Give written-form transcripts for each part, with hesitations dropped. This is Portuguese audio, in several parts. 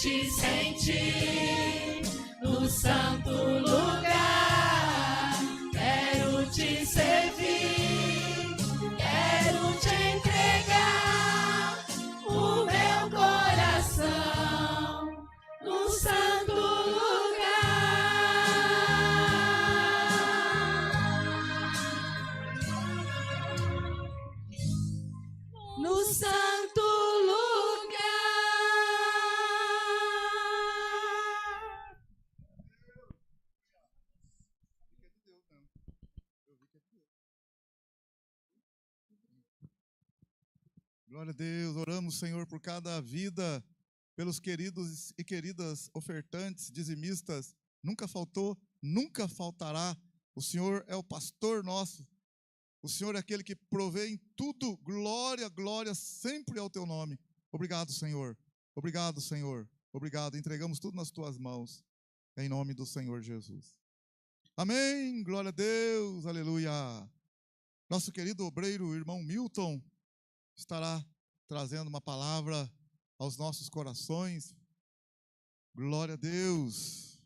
te sentir no santo lugar. Quero te servir, quero te entregar o meu coração no santo lugar. No santo lugar. Glória a Deus, oramos, Senhor, por cada vida, pelos queridos e queridas ofertantes, dizimistas. Nunca faltou, nunca faltará. O Senhor é o pastor nosso. O Senhor é aquele que provê em tudo. Glória, glória sempre ao teu nome. Obrigado, Senhor. Obrigado, Senhor. Obrigado. Entregamos tudo nas tuas mãos. Em nome do Senhor Jesus. Amém. Glória a Deus. Aleluia. Nosso querido obreiro, irmão Milton, estará trazendo uma palavra aos nossos corações. Glória a Deus.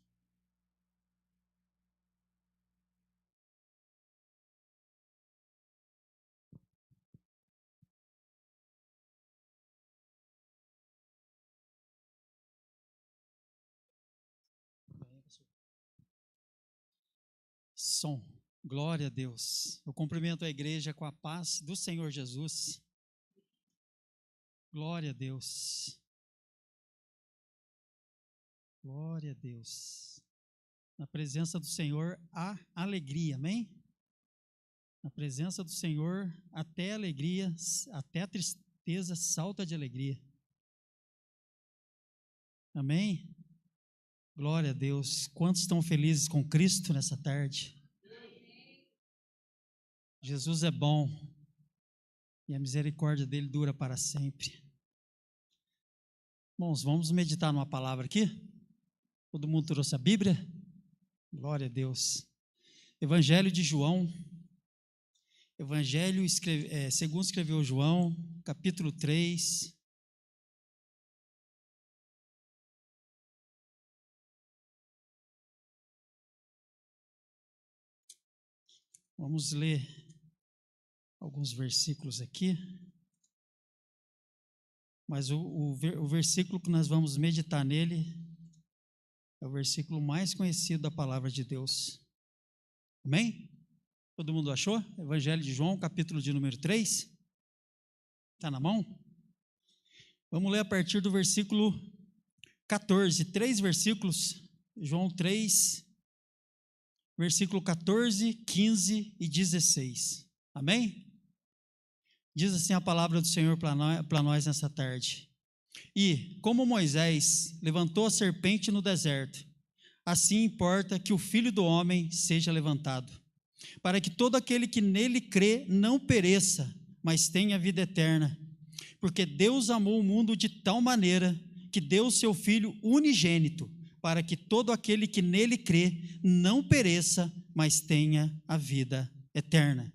Som. Glória a Deus. Eu cumprimento a igreja com a paz do Senhor Jesus. Glória a Deus. Glória a Deus. Na presença do Senhor há alegria, amém? Na presença do Senhor até a alegria, até a tristeza salta de alegria. Amém? Glória a Deus. Quantos estão felizes com Cristo nessa tarde? Jesus é bom e a misericórdia dele dura para sempre. Irmãos, vamos meditar numa palavra aqui? Todo mundo trouxe a Bíblia? Glória a Deus. Evangelho de João. Evangelho segundo escreveu João, capítulo 3. Vamos ler alguns versículos aqui. Mas o versículo que nós vamos meditar nele é o versículo mais conhecido da palavra de Deus. Amém? Todo mundo achou? Evangelho de João, capítulo de número 3. Está na mão? Vamos ler a partir do versículo 14. 3 versículos. João 3, versículo 14, 15 e 16. Amém? Diz assim a palavra do Senhor para nós nessa tarde. E, como Moisés levantou a serpente no deserto, assim importa que o Filho do Homem seja levantado, para que todo aquele que nele crê não pereça, mas tenha vida eterna. Porque Deus amou o mundo de tal maneira que deu o seu Filho unigênito, para que todo aquele que nele crê não pereça, mas tenha a vida eterna.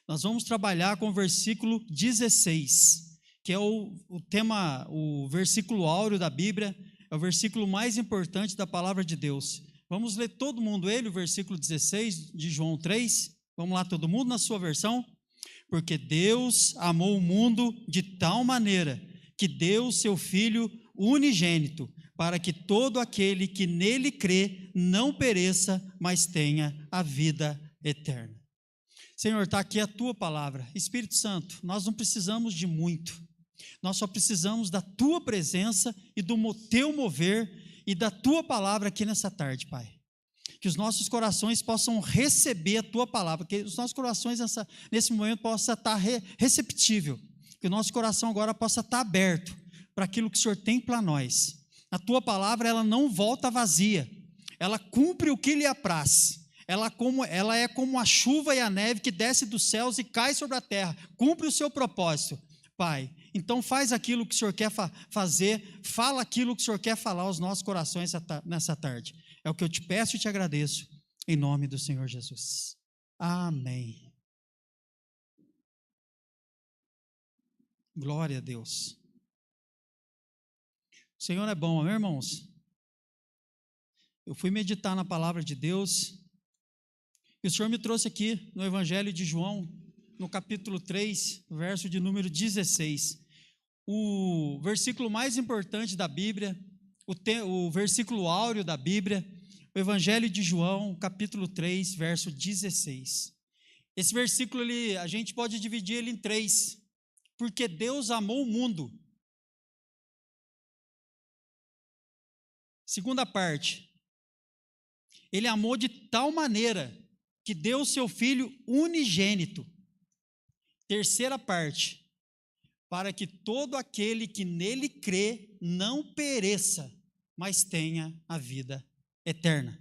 Nós vamos trabalhar com o versículo 16, que é o versículo áureo da Bíblia, é o versículo mais importante da palavra de Deus. Vamos ler todo mundo ele, o versículo 16 de João 3. Vamos lá, todo mundo na sua versão? Porque Deus amou o mundo de tal maneira que deu o seu Filho unigênito, para que todo aquele que nele crê não pereça, mas tenha a vida eterna. Senhor, está aqui a tua palavra. Espírito Santo, nós não precisamos de muito, nós só precisamos da tua presença e do teu mover e da tua palavra aqui nessa tarde, Pai. Que os nossos corações possam receber a tua palavra, que os nossos corações nesse momento possam estar receptível, que o nosso coração agora possa estar aberto para aquilo que o Senhor tem para nós. A tua palavra, ela não volta vazia, ela cumpre o que lhe apraz. Ela é como a chuva e a neve que desce dos céus e cai sobre a terra, cumpre o seu propósito, Pai. Então faz aquilo que o Senhor quer fazer, fala aquilo que o Senhor quer falar aos nossos corações nessa tarde. É o que eu te peço e te agradeço, em nome do Senhor Jesus. Amém. Glória a Deus. O Senhor é bom, amém, irmãos? Eu fui meditar na palavra de Deus e o Senhor me trouxe aqui no Evangelho de João, no capítulo 3, verso de número 16. O versículo mais importante da Bíblia, o versículo áureo da Bíblia, o Evangelho de João, capítulo 3, verso 16. Esse versículo, a gente pode dividir ele em três. Porque Deus amou o mundo. Segunda parte, Ele amou de tal maneira que deu o seu Filho unigênito. Terceira parte, para que todo aquele que nele crê não pereça, mas tenha a vida eterna.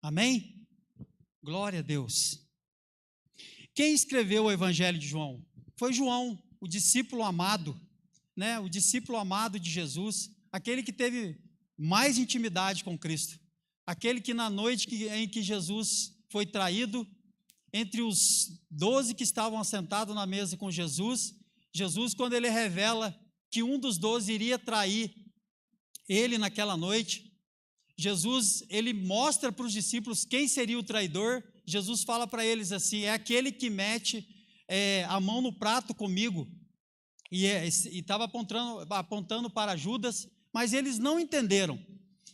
Amém? Glória a Deus. Quem escreveu o Evangelho de João? Foi João, o discípulo amado, né? O discípulo amado de Jesus, aquele que teve mais intimidade com Cristo, aquele que na noite em que Jesus foi traído, entre os 12 que estavam assentados na mesa com Jesus, quando ele revela que um dos 12 iria trair ele naquela noite, Jesus, ele mostra para os discípulos quem seria o traidor. Jesus fala para eles assim: é aquele que mete a mão no prato comigo, e estava apontando para Judas, mas eles não entenderam,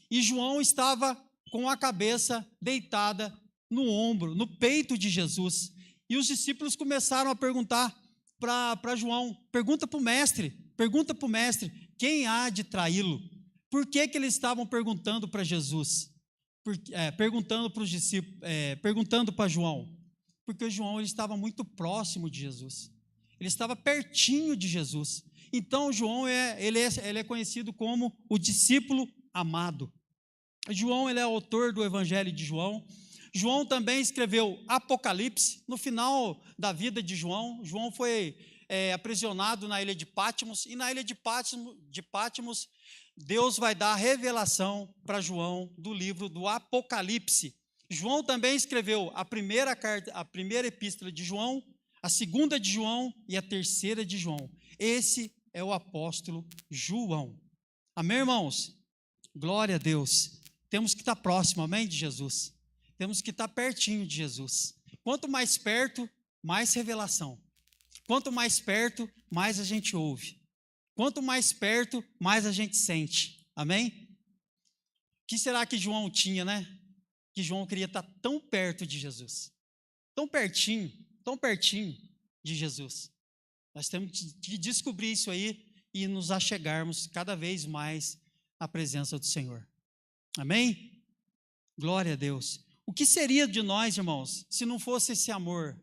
e João estava com a cabeça deitada no ombro, no peito de Jesus, e os discípulos começaram a perguntar para João: pergunta para o mestre, quem há de traí-lo? Por que eles estavam perguntando para Jesus? Perguntando para os discípulos, perguntando para João? Porque João, ele estava muito próximo de Jesus, ele estava pertinho de Jesus. Então João ele é conhecido como o discípulo amado. João, ele é autor do Evangelho de João. João também escreveu Apocalipse. No final da vida de João, João foi aprisionado na ilha de Patmos, e na ilha de Patmos, Deus vai dar revelação para João do livro do Apocalipse. João também escreveu a primeira epístola de João, a segunda de João e a terceira de João. Esse é o apóstolo João. Amém, irmãos? Glória a Deus. Temos que estar próximo, amém, de Jesus. Temos que estar pertinho de Jesus. Quanto mais perto, mais revelação. Quanto mais perto, mais a gente ouve. Quanto mais perto, mais a gente sente. Amém? O que será que João tinha, né? Que João queria estar tão perto de Jesus. Tão pertinho de Jesus. Nós temos que descobrir isso aí e nos achegarmos cada vez mais à presença do Senhor. Amém? Glória a Deus. O que seria de nós, irmãos, se não fosse esse amor?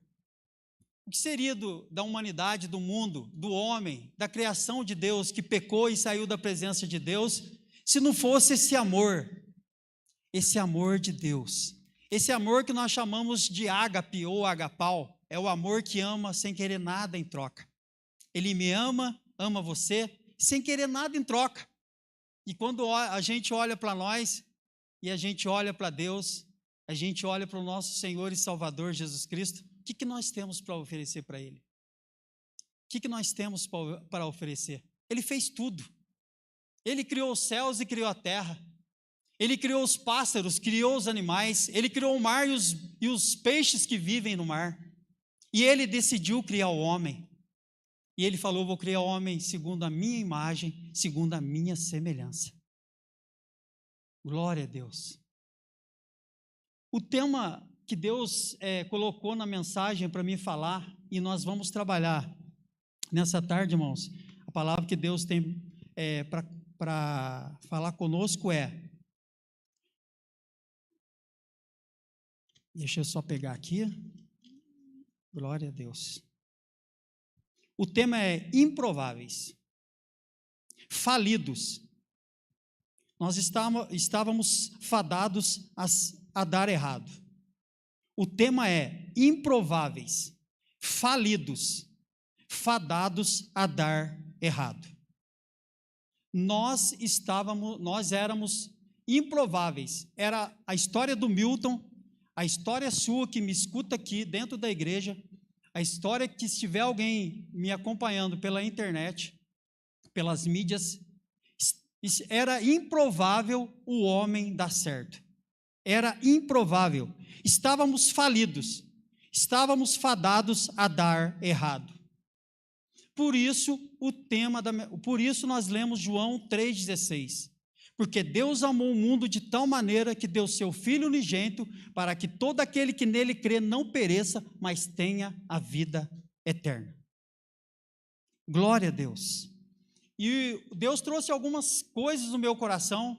O que seria da humanidade, do mundo, do homem, da criação de Deus que pecou e saiu da presença de Deus, se não fosse esse amor de Deus, esse amor que nós chamamos de ágape ou agapau, é o amor que ama sem querer nada em troca. Ele me ama você, sem querer nada em troca. E quando a gente olha para nós, e a gente olha para Deus, a gente olha para o nosso Senhor e Salvador Jesus Cristo, o que nós temos para oferecer para Ele? O que nós temos para oferecer? Ele fez tudo. Ele criou os céus e criou a terra. Ele criou os pássaros, criou os animais. Ele criou o mar e os peixes que vivem no mar. E Ele decidiu criar o homem. E Ele falou: vou criar o homem segundo a minha imagem, segundo a minha semelhança. Glória a Deus. O tema que Deus colocou na mensagem para mim falar, e nós vamos trabalhar nessa tarde, irmãos, a palavra que Deus tem para falar conosco deixa eu só pegar aqui, glória a Deus. O tema é improváveis, falidos. Nós estávamos fadados a dar errado. O tema é improváveis, falidos, fadados a dar errado. Nós éramos improváveis. Era a história do Milton, a história sua que me escuta aqui dentro da igreja, a história que, se tiver alguém me acompanhando pela internet, pelas mídias, Era improvável o homem dar certo. Era improvável. Estávamos falidos. Estávamos fadados a dar errado. Por isso, por isso nós lemos João 3,16. Porque Deus amou o mundo de tal maneira que deu seu Filho unigênito para que todo aquele que nele crê não pereça, mas tenha a vida eterna. Glória a Deus. E Deus trouxe algumas coisas no meu coração,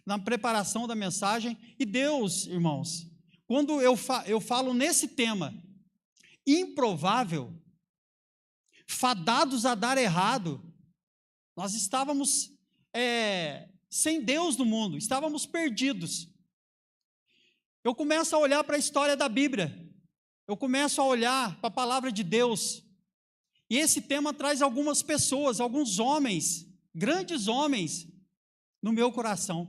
na preparação da mensagem, e Deus, irmãos, quando eu falo nesse tema, improvável, fadados a dar errado, nós estávamos sem Deus no mundo, estávamos perdidos. Eu começo a olhar para a história da Bíblia, eu começo a olhar para a palavra de Deus, e esse tema traz algumas pessoas, alguns homens, grandes homens, no meu coração,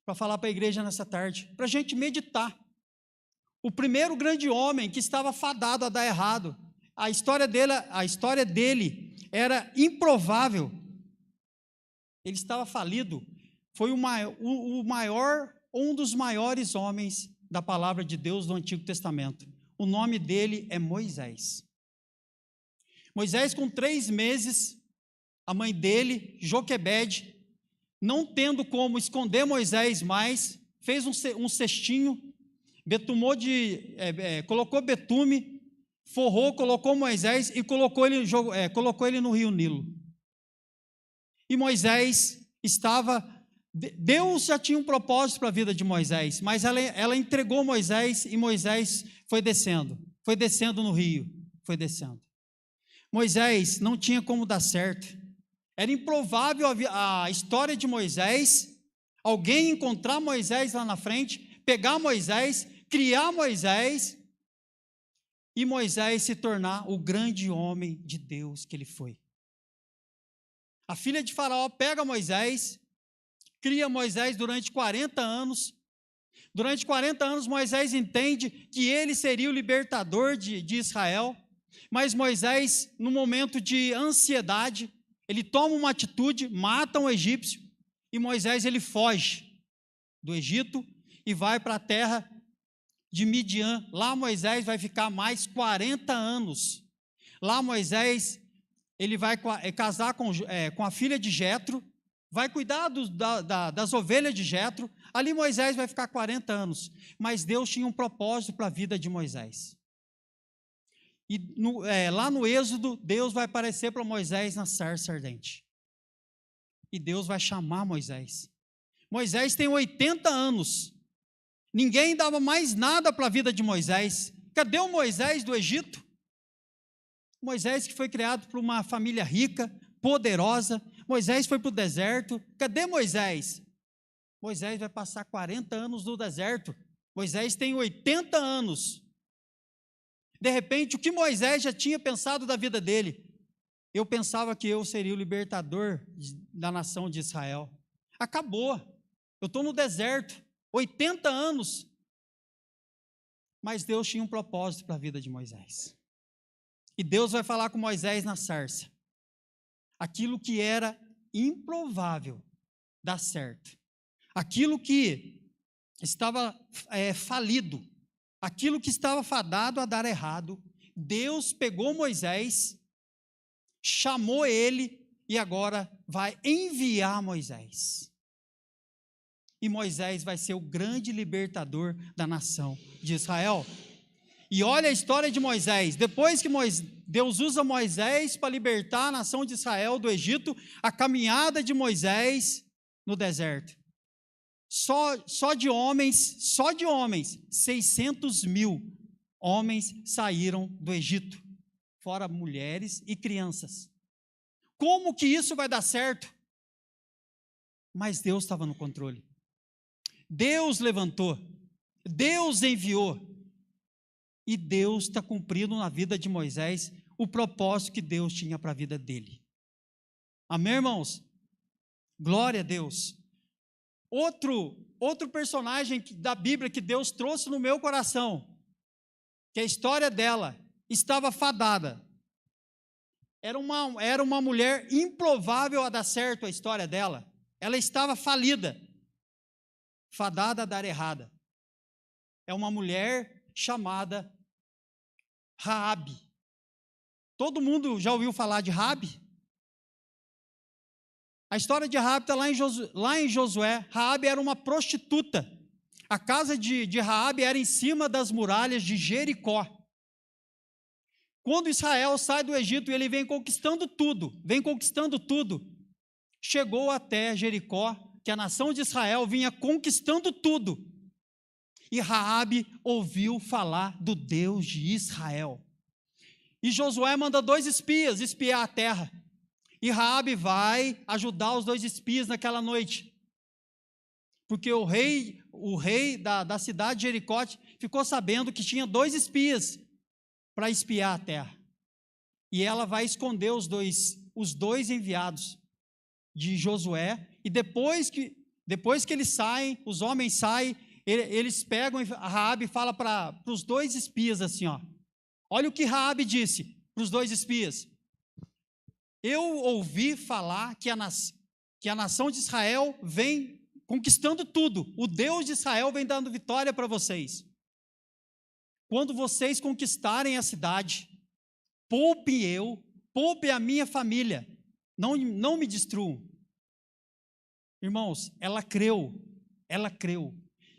para falar para a igreja nessa tarde, para a gente meditar. O primeiro grande homem que estava fadado a dar errado, a história dele era improvável, ele estava falido, foi um dos maiores homens da palavra de Deus do Antigo Testamento. O nome dele é Moisés. Moisés, com 3 meses, a mãe dele, Joquebede, não tendo como esconder Moisés mais, fez um cestinho, colocou betume, forrou, colocou Moisés e colocou ele no rio Nilo. E Moisés Deus já tinha um propósito para a vida de Moisés, mas ela entregou Moisés e Moisés foi descendo no rio, foi descendo. Moisés não tinha como dar certo, era improvável a história de Moisés, alguém encontrar Moisés lá na frente, pegar Moisés, criar Moisés, e Moisés se tornar o grande homem de Deus que ele foi. A filha de Faraó pega Moisés, cria Moisés durante 40 anos, durante 40 anos Moisés entende que ele seria o libertador de Israel, mas Moisés, no momento de ansiedade, ele toma uma atitude, mata um egípcio, e Moisés ele foge do Egito e vai para a terra de Midian. Lá Moisés vai ficar mais 40 anos. Lá Moisés ele vai casar com a filha de Jetro, vai cuidar das ovelhas de Jetro. Ali Moisés vai ficar 40 anos, mas Deus tinha um propósito para a vida de Moisés. E lá no Êxodo, Deus vai aparecer para Moisés na sarça ardente. E Deus vai chamar Moisés. Moisés tem 80 anos. Ninguém dava mais nada para a vida de Moisés. Cadê o Moisés do Egito? Moisés que foi criado por uma família rica, poderosa. Moisés foi para o deserto. Cadê Moisés? Moisés vai passar 40 anos no deserto. Moisés tem 80 anos. De repente, o que Moisés já tinha pensado da vida dele? Eu pensava que eu seria o libertador da nação de Israel. Acabou. Eu estou no deserto, 80 anos. Mas Deus tinha um propósito para a vida de Moisés. E Deus vai falar com Moisés na sarça. Aquilo que era improvável dar certo. Aquilo que estava falido. Aquilo que estava fadado a dar errado, Deus pegou Moisés, chamou ele e agora vai enviar Moisés. E Moisés vai ser o grande libertador da nação de Israel. E olha a história de Moisés. Depois que Deus usa Moisés para libertar a nação de Israel do Egito, a caminhada de Moisés no deserto. Só de homens, 600 mil homens saíram do Egito, fora mulheres e crianças. Como que isso vai dar certo? Mas Deus estava no controle. Deus levantou, Deus enviou, e Deus está cumprindo na vida de Moisés o propósito que Deus tinha para a vida dele. Amém, irmãos? Glória a Deus. Outro personagem da Bíblia que Deus trouxe no meu coração, que a história dela estava fadada. Era uma mulher improvável a dar certo a história dela. ela estava falida, fadada a dar errada. É uma mulher chamada Raabe. Todo mundo já ouviu falar de Raabe? A história de Raabe está lá em Josué. Raabe era uma prostituta. A casa de Raabe era em cima das muralhas de Jericó. Quando Israel sai do Egito, ele vem conquistando tudo, chegou até Jericó, que a nação de Israel vinha conquistando tudo. E Raabe ouviu falar do Deus de Israel. E Josué manda 2 espias espiar a terra. E Raabe vai ajudar os 2 espias naquela noite. Porque o rei da cidade de Jericó ficou sabendo que tinha 2 espias para espiar a terra. E ela vai esconder os dois enviados de Josué. E depois que eles saem, os homens saem, eles pegam, a Raabe fala para os 2 espias assim, ó. Olha o que Raabe disse para os 2 espias. Eu ouvi falar que a nação de Israel vem conquistando tudo. O Deus de Israel vem dando vitória para vocês. Quando vocês conquistarem a cidade, poupe a minha família, não me destruam. Irmãos, ela creu.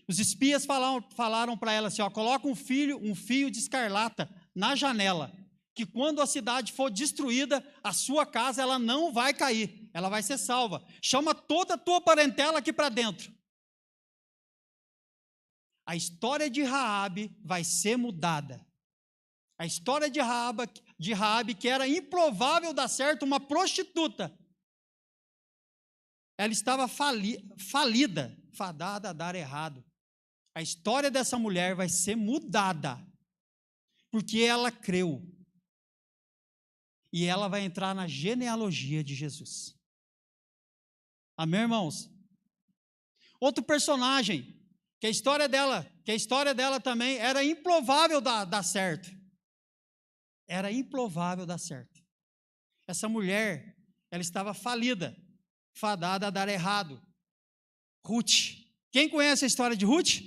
Os espias falaram para ela assim, ó, coloca um fio de escarlata na janela, que quando a cidade for destruída, a sua casa ela não vai cair, ela vai ser salva. Chama toda a tua parentela aqui para dentro. A história de Raabe vai ser mudada. A história de Raabe, que era improvável dar certo, uma prostituta. Ela estava falida, fadada a dar errado. A história dessa mulher vai ser mudada, porque ela creu. E ela vai entrar na genealogia de Jesus. Amém, irmãos? Outro personagem, que a história dela também era improvável dar certo. Era improvável dar certo. Essa mulher, ela estava falida, fadada a dar errado. Ruth. Quem conhece a história de Ruth?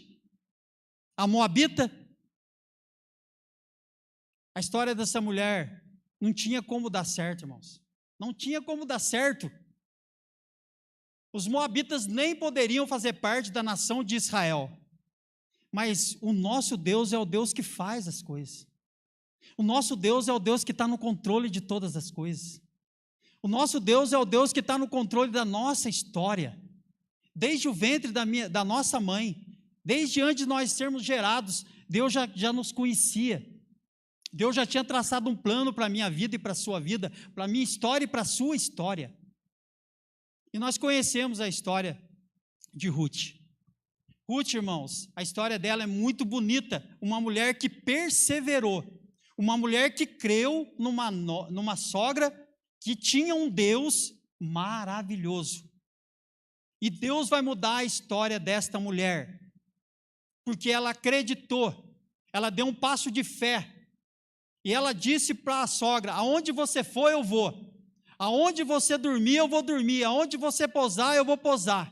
A Moabita. A história dessa mulher não tinha como dar certo, irmãos. Não tinha como dar certo. Os moabitas nem poderiam fazer parte da nação de Israel. Mas o nosso Deus é o Deus que faz as coisas. O nosso Deus é o Deus que está no controle de todas as coisas. O nosso Deus é o Deus que está no controle da nossa história. Desde o ventre da nossa mãe, desde antes de nós sermos gerados, Deus já nos conhecia. Deus já tinha traçado um plano para a minha vida e para a sua vida, para a minha história e para a sua história. E nós conhecemos a história de Ruth. Ruth, irmãos, a história dela é muito bonita. Uma mulher que perseverou. Uma mulher que creu numa sogra que tinha um Deus maravilhoso. E Deus vai mudar a história desta mulher. Porque ela acreditou. Ela deu um passo de fé. E ela disse para a sogra, aonde você for, eu vou. Aonde você dormir, eu vou dormir. Aonde você pousar, eu vou pousar.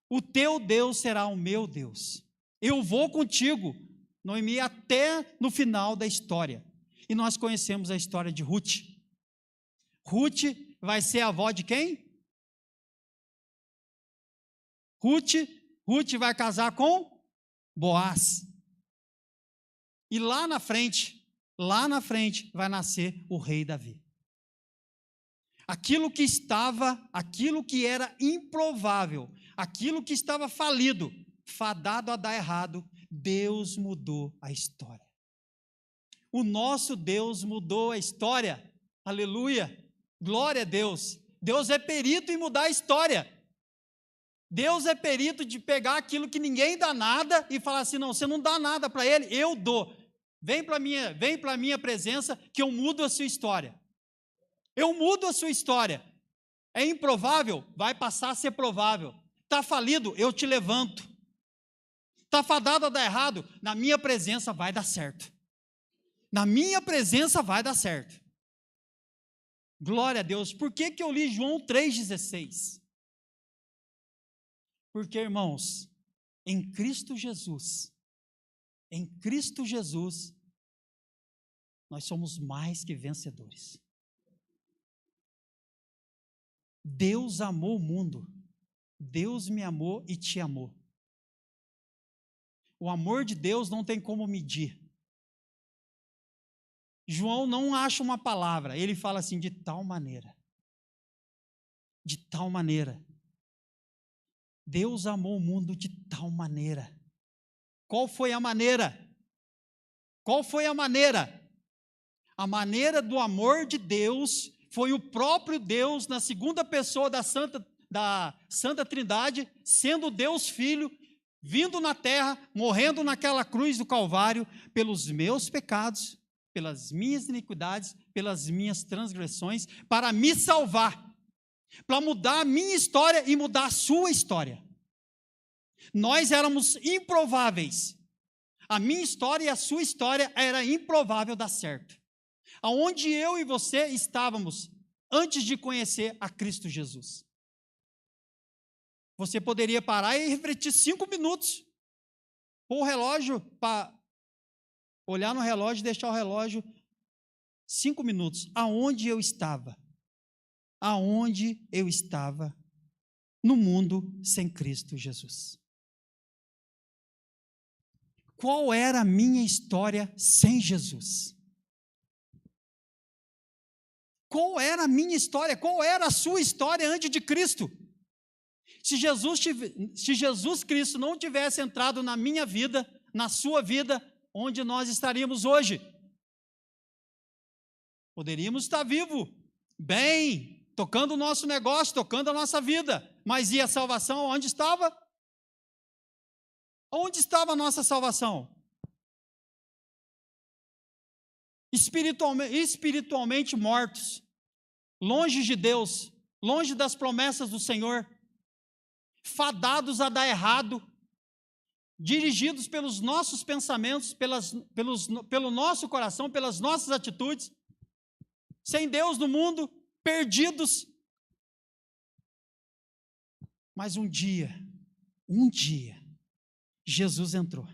O teu Deus será o meu Deus. Eu vou contigo, Noemi, até no final da história. E nós conhecemos a história de Ruth. Ruth vai ser a avó de quem? Ruth vai casar com Boaz. E lá na frente vai nascer o rei Davi. Aquilo que era improvável, aquilo que estava falido, fadado a dar errado, Deus mudou a história. O nosso Deus mudou a história. Aleluia! Glória a Deus. Deus é perito em mudar a história. Deus é perito de pegar aquilo que ninguém dá nada e falar assim, não, você não dá nada para ele, eu dou. Vem para a minha presença que eu mudo a sua história. Eu mudo a sua história. É improvável? Vai passar a ser provável. Está falido? Eu te levanto. Está fadado a dar errado? Na minha presença vai dar certo. Na minha presença vai dar certo. Glória a Deus. Por que eu li João 3,16? Porque, irmãos, em Cristo Jesus, nós somos mais que vencedores. Deus amou o mundo, Deus me amou e te amou. O amor de Deus não tem como medir. João não acha uma palavra, ele fala assim, de tal maneira. De tal maneira. Deus amou o mundo de tal maneira. Qual foi a maneira? Qual foi a maneira? A maneira do amor de Deus foi o próprio Deus, na segunda pessoa da Santa Trindade, sendo Deus Filho, vindo na terra, morrendo naquela cruz do Calvário, pelos meus pecados, pelas minhas iniquidades, pelas minhas transgressões, para me salvar, para mudar a minha história e mudar a sua história. Nós éramos improváveis. A minha história e a sua história era improvável dar certo. Aonde eu e você estávamos antes de conhecer a Cristo Jesus. Você poderia parar e refletir 5 minutos, pôr o relógio, olhar no relógio e deixar o relógio 5 minutos. Aonde eu estava? Aonde eu estava no mundo sem Cristo Jesus? Qual era a minha história sem Jesus? Qual era a minha história? Qual era a sua história antes de Cristo? Se Jesus Cristo não tivesse entrado na minha vida, na sua vida, onde nós estaríamos hoje? Poderíamos estar vivos, bem, tocando o nosso negócio, tocando a nossa vida, mas e a salvação, onde estava? Onde estava a nossa salvação? Espiritualmente mortos, longe de Deus, longe das promessas do Senhor, fadados a dar errado, dirigidos pelos nossos pensamentos, pelo nosso coração, pelas nossas atitudes, sem Deus no mundo, perdidos. Mas um dia, Jesus entrou.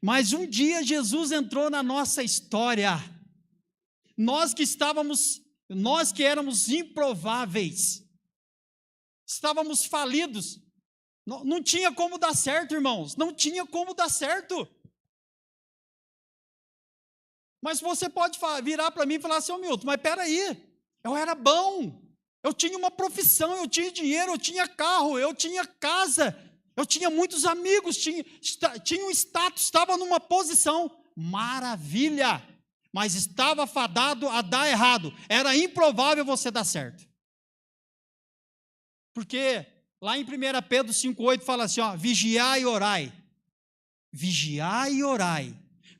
Mas um dia Jesus entrou na nossa história. Nós que éramos improváveis, estávamos falidos, não tinha como dar certo, irmãos, não tinha como dar certo. Mas você pode virar para mim e falar assim, Milton, mas peraí, eu era bom, eu tinha uma profissão, eu tinha dinheiro, eu tinha carro, eu tinha casa, eu tinha muitos amigos, tinha um status, estava numa posição, maravilha, mas estava fadado a dar errado, era improvável você dar certo. Porque lá em 1 Pedro 5,8 fala assim, ó, vigiai e orai,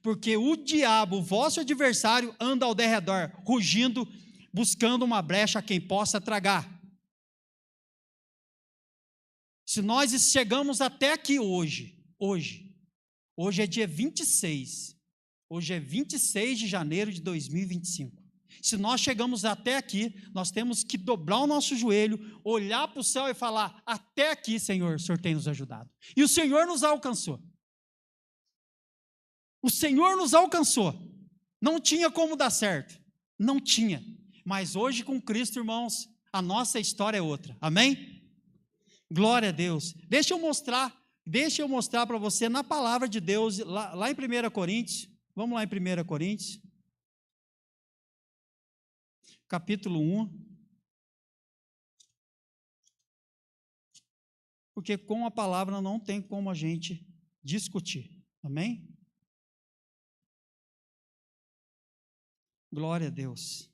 porque o diabo, o vosso adversário, anda ao derredor, rugindo, buscando uma brecha a quem possa tragar. Se nós chegamos até aqui hoje é dia 26, hoje é 26 de janeiro de 2025. Se nós chegamos até aqui, nós temos que dobrar o nosso joelho, olhar para o céu e falar, até aqui, Senhor, o Senhor tem nos ajudado. E o Senhor nos alcançou. O Senhor nos alcançou. Não tinha como dar certo. Não tinha. Mas hoje com Cristo, irmãos, a nossa história é outra. Amém? Glória a Deus. Deixa eu mostrar para você na palavra de Deus, lá em 1 Coríntios. Vamos lá em 1 Coríntios. Capítulo 1. Porque com a palavra não tem como a gente discutir. Amém? Glória a Deus.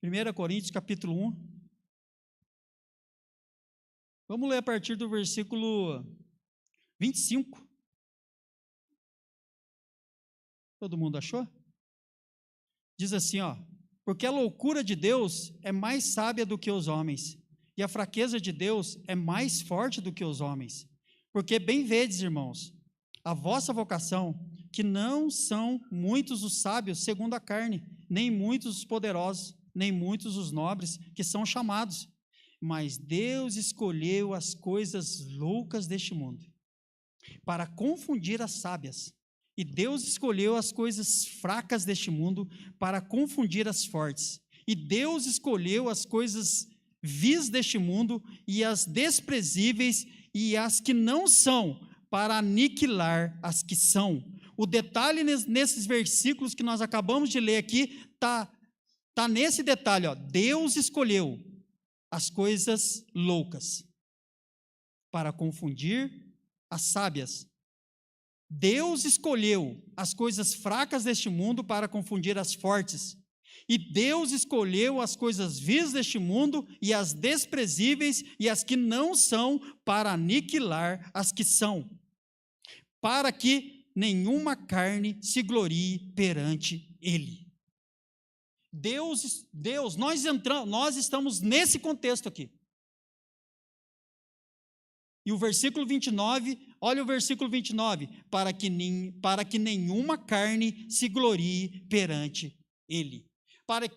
1 Coríntios, capítulo 1. Vamos ler a partir do versículo 25. Todo mundo achou? Diz assim, ó, porque a loucura de Deus é mais sábia do que os homens, e a fraqueza de Deus é mais forte do que os homens. Porque bem vedes, irmãos, a vossa vocação, que não são muitos os sábios segundo a carne, nem muitos os poderosos, nem muitos os nobres que são chamados. Mas Deus escolheu as coisas loucas deste mundo para confundir as sábias. E Deus escolheu as coisas fracas deste mundo para confundir as fortes. E Deus escolheu as coisas vis deste mundo e as desprezíveis e as que não são, para aniquilar as que são. O detalhe nesses versículos que nós acabamos de ler aqui, tá nesse detalhe, ó. Deus escolheu as coisas loucas para confundir as sábias. Deus escolheu as coisas fracas deste mundo para confundir as fortes. E Deus escolheu as coisas vis deste mundo e as desprezíveis e as que não são, para aniquilar as que são, para que nenhuma carne se glorie perante Ele. Deus, nós estamos nesse contexto aqui. E o versículo 29, olha o versículo 29, para que nenhuma carne se glorie perante Ele. Para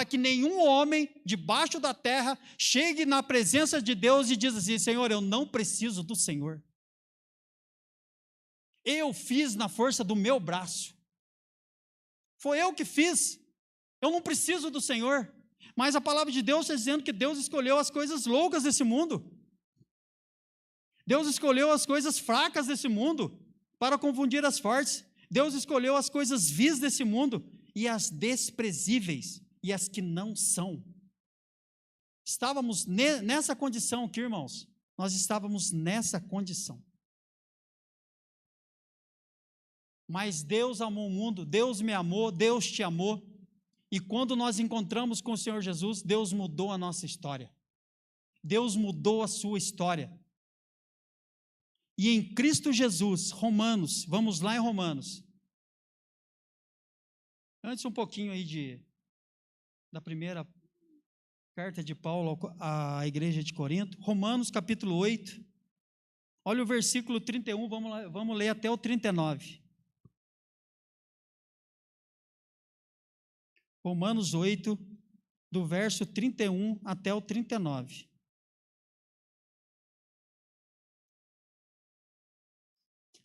que nenhum homem debaixo da terra chegue na presença de Deus e diz assim: Senhor, eu não preciso do Senhor. Eu fiz na força do meu braço. Foi eu que fiz. Eu não preciso do Senhor. Mas a palavra de Deus está dizendo que Deus escolheu as coisas loucas desse mundo. Deus escolheu as coisas fracas desse mundo para confundir as fortes. Deus escolheu as coisas vis desse mundo e as desprezíveis e as que não são. Estávamos nessa condição aqui, irmãos. Nós estávamos nessa condição. Mas Deus amou o mundo, Deus me amou, Deus te amou. E quando nós encontramos com o Senhor Jesus, Deus mudou a nossa história. Deus mudou a sua história. E em Cristo Jesus, Romanos, vamos lá em Romanos. Antes um pouquinho aí da primeira carta de Paulo à igreja de Corinto, Romanos capítulo 8, olha o versículo 31, vamos ler até o 39. Romanos 8, do verso 31 até o 39.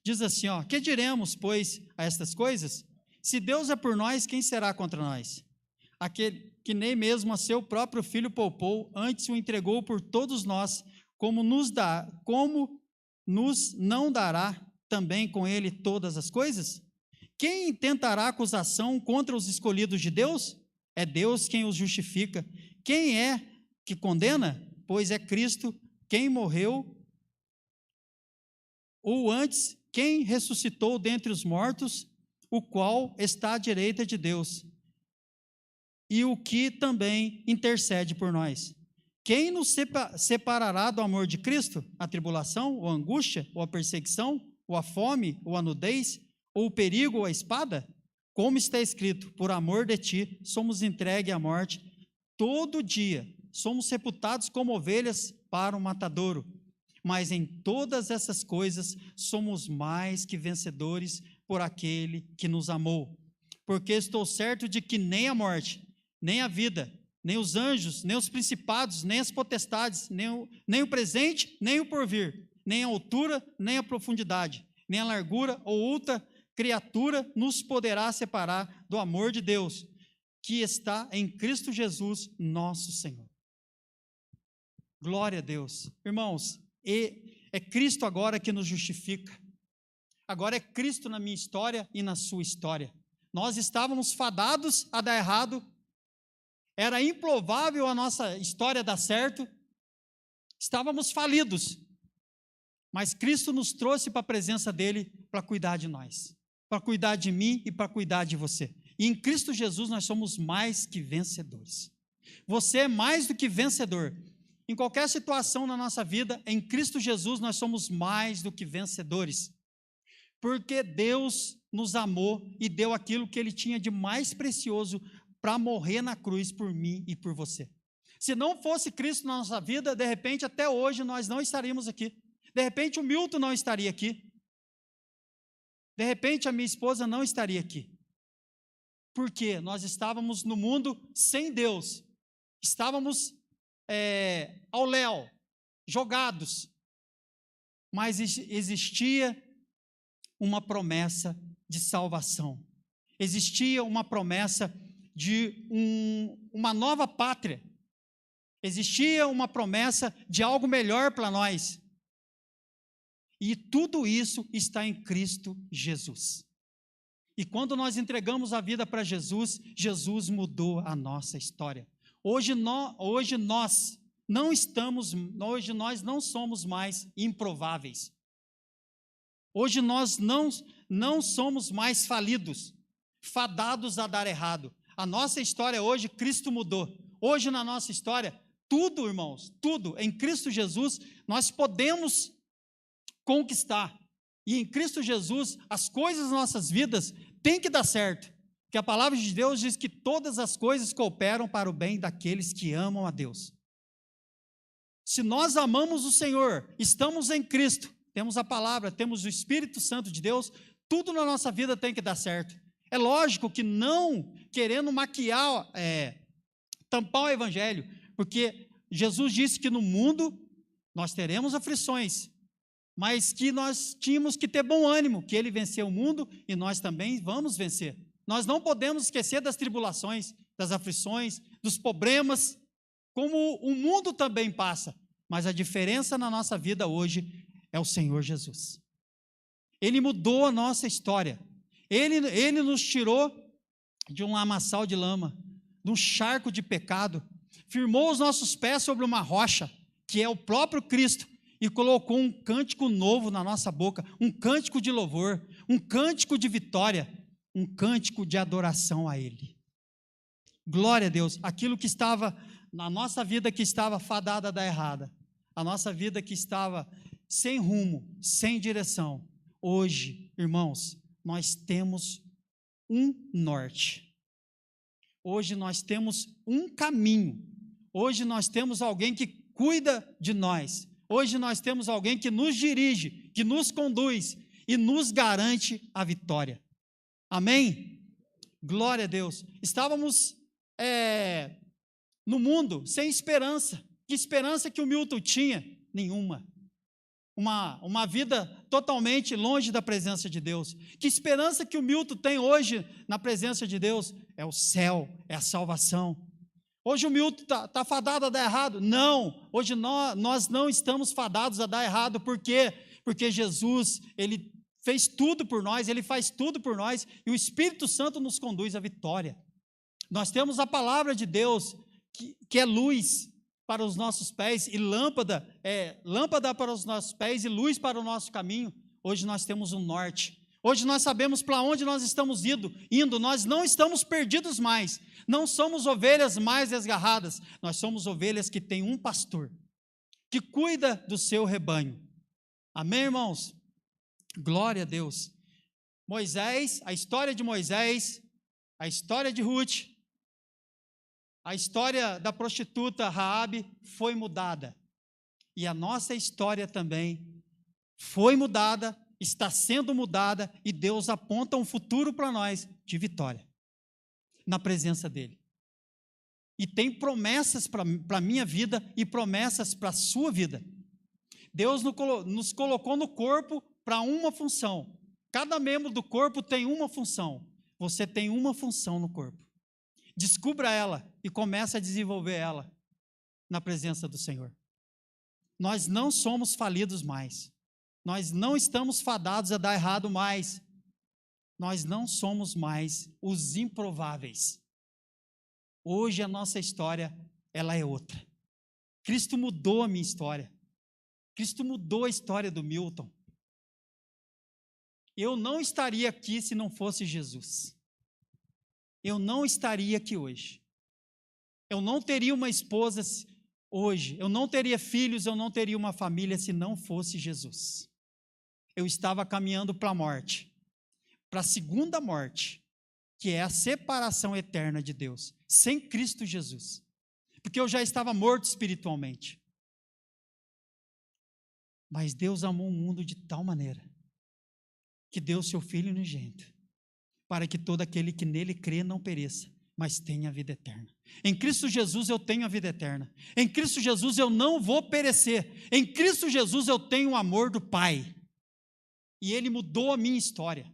Diz assim, ó: que diremos, pois, a estas coisas? Se Deus é por nós, quem será contra nós? Aquele que nem mesmo a seu próprio Filho poupou, antes o entregou por todos nós, como nos não dará também com ele todas as coisas? Quem intentará acusação contra os escolhidos de Deus? É Deus quem os justifica. Quem é que condena? Pois é Cristo quem morreu, ou antes, quem ressuscitou dentre os mortos, o qual está à direita de Deus, e o que também intercede por nós. Quem nos separará do amor de Cristo? A tribulação, ou a angústia, ou a perseguição, ou a fome, ou a nudez, ou o perigo, ou a espada? Como está escrito: por amor de ti somos entregues à morte, todo dia somos reputados como ovelhas para o matadouro. Mas em todas essas coisas somos mais que vencedores por aquele que nos amou. Porque estou certo de que nem a morte, nem a vida, nem os anjos, nem os principados, nem as potestades, nem o presente, nem o porvir, nem a altura, nem a profundidade, nem a largura ou outra criatura nos poderá separar do amor de Deus, que está em Cristo Jesus, nosso Senhor. Glória a Deus. Irmãos, é Cristo agora que nos justifica. Agora é Cristo na minha história e na sua história. Nós estávamos fadados a dar errado, era improvável a nossa história dar certo, estávamos falidos, mas Cristo nos trouxe para a presença dele para cuidar de nós, para cuidar de mim e para cuidar de você. E em Cristo Jesus nós somos mais que vencedores. Você é mais do que vencedor. Em qualquer situação na nossa vida, em Cristo Jesus nós somos mais do que vencedores. Porque Deus nos amou e deu aquilo que Ele tinha de mais precioso para morrer na cruz por mim e por você. Se não fosse Cristo na nossa vida, de repente até hoje nós não estaríamos aqui. De repente o Milton não estaria aqui. De repente a minha esposa não estaria aqui. Porque nós estávamos no mundo sem Deus. Estávamos ao léu, jogados. Mas existia uma promessa de salvação. Existia uma promessa de uma nova pátria. Existia uma promessa de algo melhor para nós. E tudo isso está em Cristo Jesus. E quando nós entregamos a vida para Jesus, Jesus mudou a nossa história. Hoje nós não somos mais improváveis. Hoje nós não somos mais falidos, fadados a dar errado. A nossa história hoje, Cristo mudou. Hoje na nossa história, tudo, irmãos, tudo em Cristo Jesus, nós podemos conquistar. E em Cristo Jesus, as coisas das nossas vidas têm que dar certo. Porque a palavra de Deus diz que todas as coisas cooperam para o bem daqueles que amam a Deus. Se nós amamos o Senhor, estamos em Cristo, temos a palavra, temos o Espírito Santo de Deus, tudo na nossa vida tem que dar certo. É lógico que não querendo maquiar, tampar o evangelho, porque Jesus disse que no mundo nós teremos aflições, mas que nós tínhamos que ter bom ânimo, que ele venceu o mundo e nós também vamos vencer. Nós não podemos esquecer das tribulações, das aflições, dos problemas, como o mundo também passa, mas a diferença na nossa vida hoje é o Senhor Jesus. Ele mudou a nossa história. Ele nos tirou de um lamaçal de lama, de um charco de pecado, firmou os nossos pés sobre uma rocha, que é o próprio Cristo, e colocou um cântico novo na nossa boca, um cântico de louvor, um cântico de vitória, um cântico de adoração a Ele. Glória a Deus. Aquilo que estava na nossa vida, que estava fadada a dar errada, a nossa vida que estava sem rumo, sem direção, hoje, irmãos, nós temos um norte. Hoje nós temos um caminho. Hoje nós temos alguém que cuida de nós. Hoje nós temos alguém que nos dirige, que nos conduz e nos garante a vitória. Amém? Glória a Deus. Estávamos no mundo sem esperança. Que esperança que o Milton tinha? Nenhuma. Uma vida totalmente longe da presença de Deus. Que esperança que o Milton tem hoje na presença de Deus? É o céu, é a salvação. Hoje o Milton está fadado a dar errado? Não, hoje nós não estamos fadados a dar errado. Por quê? Porque Jesus, Ele fez tudo por nós, Ele faz tudo por nós, e o Espírito Santo nos conduz à vitória. Nós temos a palavra de Deus, que é luz para os nossos pés, e lâmpada para os nossos pés, e luz para o nosso caminho. Hoje nós temos um norte. Hoje nós sabemos para onde nós estamos indo, nós não estamos perdidos mais, não somos ovelhas mais desgarradas, nós somos ovelhas que têm um pastor, que cuida do seu rebanho. Amém, irmãos? Glória a Deus. Moisés, a história de Moisés, a história de Ruth, a história da prostituta Raabe foi mudada, e a nossa história também foi mudada, está sendo mudada, e Deus aponta um futuro para nós de vitória, na presença dEle. E tem promessas para a minha vida e promessas para a sua vida. Deus nos colocou no corpo para uma função. Cada membro do corpo tem uma função. Você tem uma função no corpo. Descubra ela e comece a desenvolver ela na presença do Senhor. Nós não somos falidos mais. Nós não estamos fadados a dar errado mais. Nós não somos mais os improváveis. Hoje a nossa história, ela é outra. Cristo mudou a minha história. Cristo mudou a história do Milton. Eu não estaria aqui se não fosse Jesus. Eu não estaria aqui hoje. Eu não teria uma esposa hoje. Eu não teria filhos, eu não teria uma família se não fosse Jesus. Eu estava caminhando para a morte, para a segunda morte, que é a separação eterna de Deus, sem Cristo Jesus. Porque eu já estava morto espiritualmente. Mas Deus amou o mundo de tal maneira que deu seu Filho unigênito, para que todo aquele que nele crê não pereça, mas tenha a vida eterna. Em Cristo Jesus eu tenho a vida eterna. Em Cristo Jesus eu não vou perecer. Em Cristo Jesus eu tenho o amor do Pai. E Ele mudou a minha história.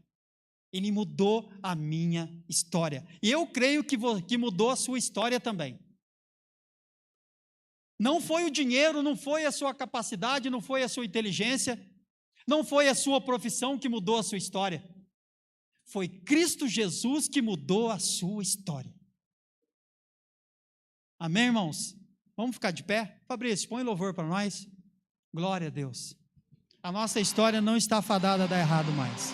Ele mudou a minha história. E eu creio que mudou a sua história também. Não foi o dinheiro, não foi a sua capacidade, não foi a sua inteligência, não foi a sua profissão que mudou a sua história. Foi Cristo Jesus que mudou a sua história. Amém, irmãos? Vamos ficar de pé? Fabrício, põe louvor para nós. Glória a Deus. A nossa história não está fadada a dar errado mais.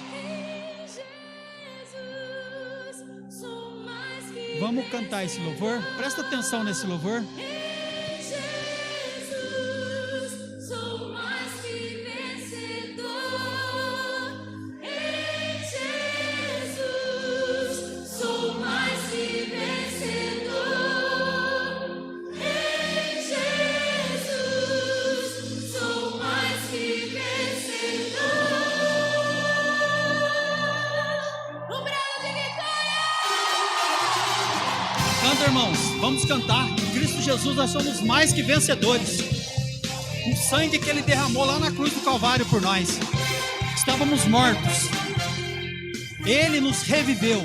Vamos cantar esse louvor? Presta atenção nesse louvor. Irmãos, vamos cantar. Em Cristo Jesus nós somos mais que vencedores. O sangue que Ele derramou lá na cruz do Calvário por nós. Estávamos mortos. Ele nos reviveu.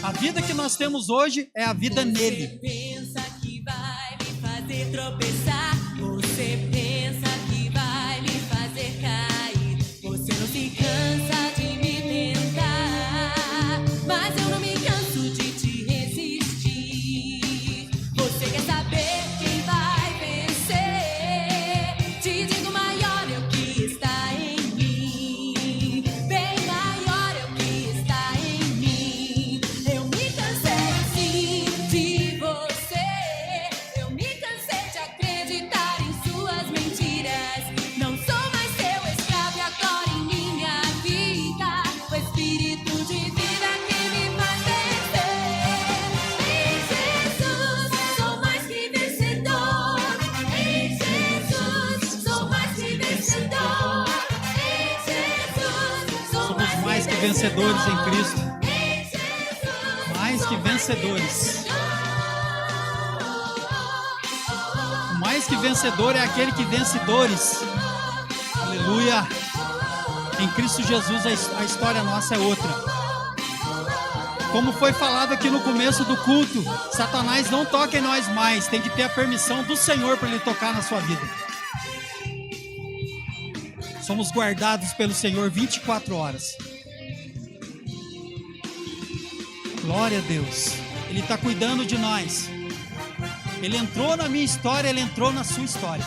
A vida que nós temos hoje é a vida nele. Você pensa que vai me fazer tropeçar. Você pensa que vai me fazer cair. Você não se cansa de me tentar, mas eu não me canso de te resistir. Você quer saber quem vai vencer? Te digo, maior é o que está em mim. Bem maior é o que está em mim. Eu me cansei sim de você. Eu me cansei de acreditar em suas mentiras. Não sou mais seu escravo e agora em minha vida o Espírito de vida que me faz vencer. Em Jesus sou mais que vencedor. Em Jesus sou mais que vencedor. Em Jesus sou Somos mais que vencedores em Cristo. Em Jesus Mais que vencedores. O mais que vencedor é aquele que vence dores. Aleluia. Em Cristo Jesus a história nossa é outra. Como foi falado aqui no começo do culto, Satanás não toca em nós mais. Tem que ter a permissão do Senhor para ele tocar na sua vida. Somos guardados pelo Senhor 24 horas. Glória a Deus. Ele está cuidando de nós. Ele entrou na minha história, Ele entrou na sua história.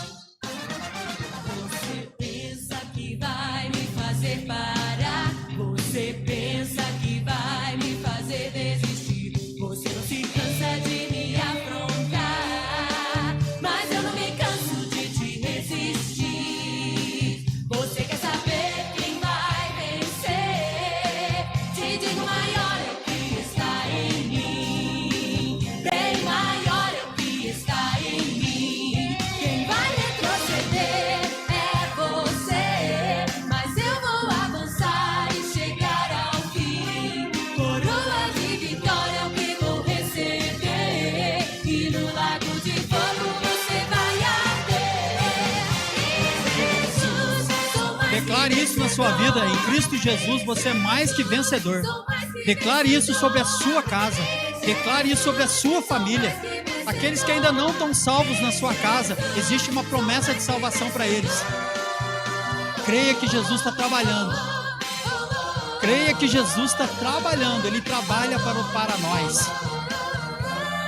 Você pensa que vai me fazer parar. Você pensa que vai me fazer desistir. Você não se cansa de me afrontar, mas eu não me canso de te resistir. Você quer saber quem vai vencer? Te digo, maior é o que está em mim. Bem maior é o que está em mim. Quem vai retroceder é você, mas eu vou avançar e chegar ao fim. Coroa de vitória é o que vou receber, e no lago de fogo você vai arder. Em Jesus sou mais Declare isso na sua vida. Em Cristo Jesus você é mais que vencedor. Declare isso sobre a sua casa. Declare isso sobre a sua família. Aqueles que ainda não estão salvos na sua casa, existe uma promessa de salvação para eles. Creia que Jesus está trabalhando. Creia que Jesus está trabalhando. Ele trabalha para nós.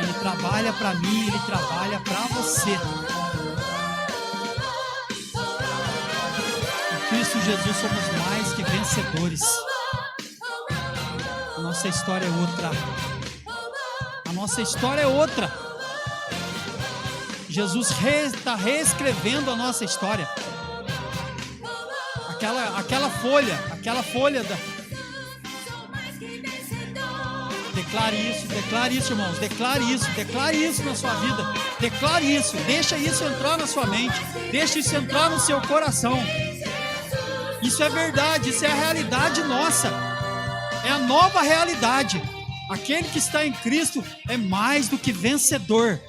Ele trabalha para mim, Ele trabalha para você. Em Cristo Jesus somos mais que vencedores. A nossa história é outra. A nossa história é outra. Jesus está reescrevendo a nossa história. Aquela folha da... Declare isso, irmãos. Declare isso na sua vida. Declare isso, deixa isso entrar na sua mente. Deixa isso entrar no seu coração. Isso é verdade, isso é a realidade nossa. É a nova realidade. Aquele que está em Cristo é mais do que vencedor.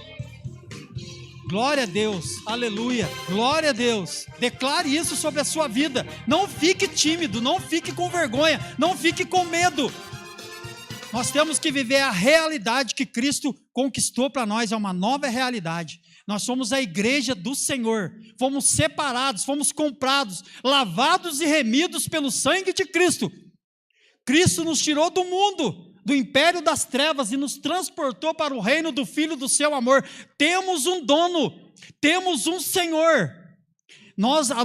Glória a Deus, aleluia, glória a Deus. Declare isso sobre a sua vida. Não fique tímido, não fique com vergonha, não fique com medo. Nós temos que viver a realidade que Cristo conquistou para nós, é uma nova realidade. Nós somos a igreja do Senhor, fomos separados, fomos comprados, lavados e remidos pelo sangue de Cristo. Cristo nos tirou do mundo, do império das trevas e nos transportou para o reino do Filho do seu amor. Temos um dono, temos um Senhor. A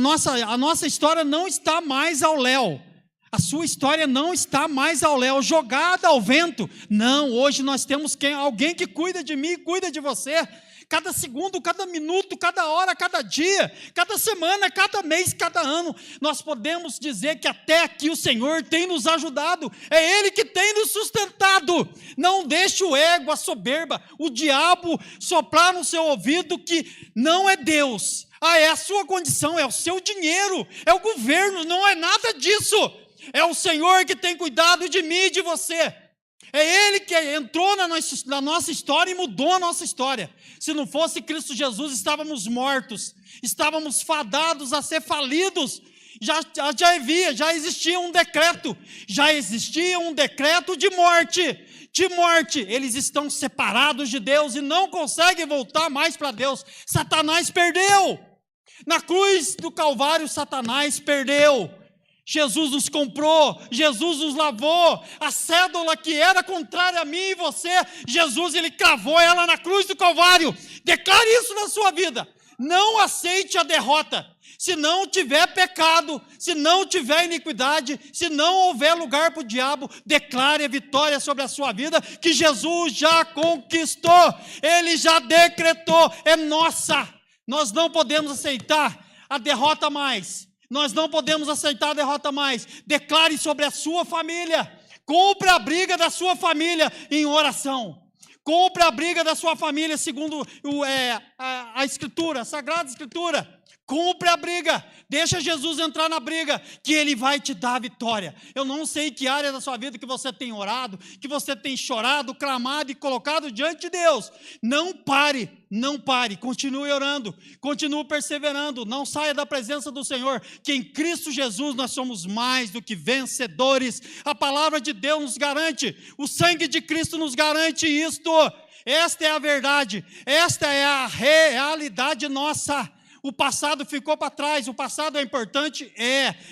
nossa história não está mais ao léu. A sua história não está mais ao léu, jogada ao vento. Não, hoje nós temos alguém que cuida de mim, cuida de você. Cada segundo, cada minuto, cada hora, cada dia, cada semana, cada mês, cada ano, nós podemos dizer que até aqui o Senhor tem nos ajudado, é Ele que tem nos sustentado. Não deixe o ego, a soberba, o diabo soprar no seu ouvido que não é Deus. É a sua condição, é o seu dinheiro, é o governo, não é nada disso. É o Senhor que tem cuidado de mim e de você. É Ele que entrou na nossa história e mudou a nossa história. Se não fosse Cristo Jesus, estávamos mortos, estávamos fadados a ser falidos. Já existia um decreto de morte. Eles estão separados de Deus e não conseguem voltar mais para Deus. Satanás perdeu. Na cruz do Calvário, Satanás perdeu. Jesus nos comprou, Jesus nos lavou, a cédula que era contrária a mim e você, Jesus, Ele cravou ela na cruz do Calvário. Declare isso na sua vida. Não aceite a derrota. Se não tiver pecado, se não tiver iniquidade, se não houver lugar para o diabo, declare a vitória sobre a sua vida, que Jesus já conquistou, Ele já decretou, é nossa. Nós não podemos aceitar a derrota mais. Nós não podemos aceitar a derrota mais. Declare sobre a sua família. Compre a briga da sua família em oração. Compre a briga da sua família segundo a Escritura, a Sagrada Escritura. Compre a briga, deixa Jesus entrar na briga, que Ele vai te dar a vitória. Eu não sei que área da sua vida que você tem orado, que você tem chorado, clamado e colocado diante de Deus. Não pare, continue orando, continue perseverando, não saia da presença do Senhor, que em Cristo Jesus nós somos mais do que vencedores. A palavra de Deus nos garante, o sangue de Cristo nos garante isto. Esta é a verdade, esta é a realidade nossa. O passado ficou para trás, o passado é importante?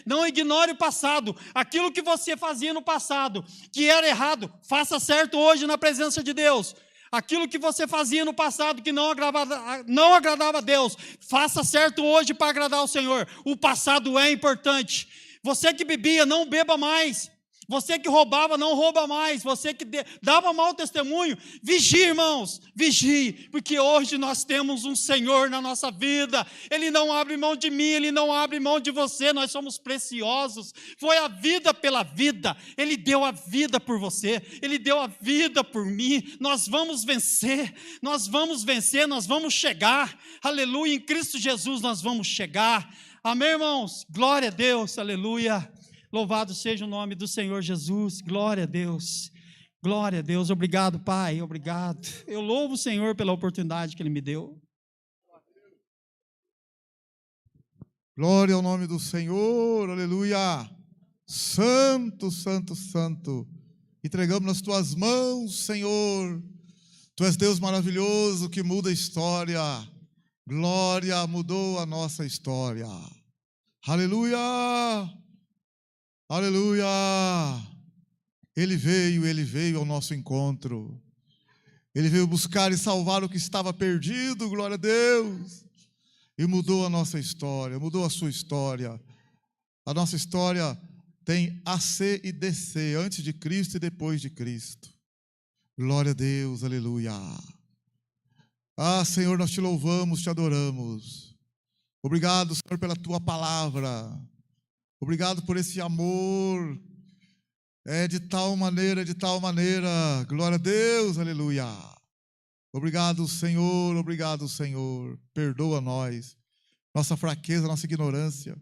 Não ignore o passado. Aquilo que você fazia no passado, que era errado, faça certo hoje na presença de Deus. Aquilo que você fazia no passado que não agradava a Deus, faça certo hoje para agradar o Senhor. O passado é importante. Você que bebia, não beba mais. Você que roubava, não rouba mais. Você que dava mau testemunho, vigie, irmãos, vigie, porque hoje nós temos um Senhor na nossa vida. Ele não abre mão de mim, Ele não abre mão de você. Nós somos preciosos. Foi a vida pela vida. Ele deu a vida por você, Ele deu a vida por mim. Nós vamos vencer, nós vamos chegar. Aleluia, em Cristo Jesus nós vamos chegar. Amém, irmãos? Glória a Deus, aleluia. Louvado seja o nome do Senhor Jesus, glória a Deus, obrigado Pai, obrigado, eu louvo o Senhor pela oportunidade que Ele me deu. Glória ao nome do Senhor, aleluia, santo, santo, santo, entregamos nas Tuas mãos, Senhor, Tu és Deus maravilhoso que muda a história, glória, mudou a nossa história, aleluia. Aleluia! Ele veio ao nosso encontro. Ele veio buscar e salvar o que estava perdido, glória a Deus. E mudou a nossa história, mudou a sua história. A nossa história tem AC e DC, antes de Cristo e depois de Cristo. Glória a Deus, aleluia. Ah, Senhor, nós te louvamos, te adoramos. Obrigado, Senhor, pela tua palavra. Obrigado por esse amor, de tal maneira, glória a Deus, aleluia. Obrigado, Senhor, perdoa nós, nossa fraqueza, nossa ignorância.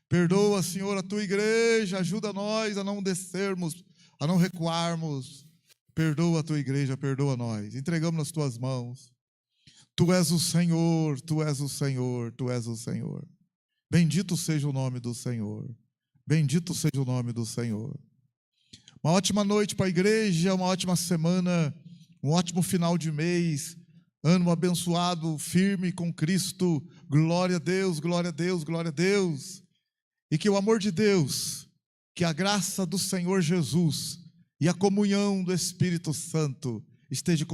Perdoa, Senhor, a Tua igreja, ajuda nós a não descermos a não recuarmos. Perdoa a tua igreja, perdoa nós. Entregamos nas tuas mãos. Tu és o Senhor, tu és o Senhor, tu és o Senhor. Bendito seja o nome do Senhor. Bendito seja o nome do Senhor. Uma ótima noite para a igreja, uma ótima semana, um ótimo final de mês, ano abençoado, firme com Cristo. Glória a Deus, glória a Deus, glória a Deus. E que o amor de Deus, que a graça do Senhor Jesus e a comunhão do Espírito Santo esteja com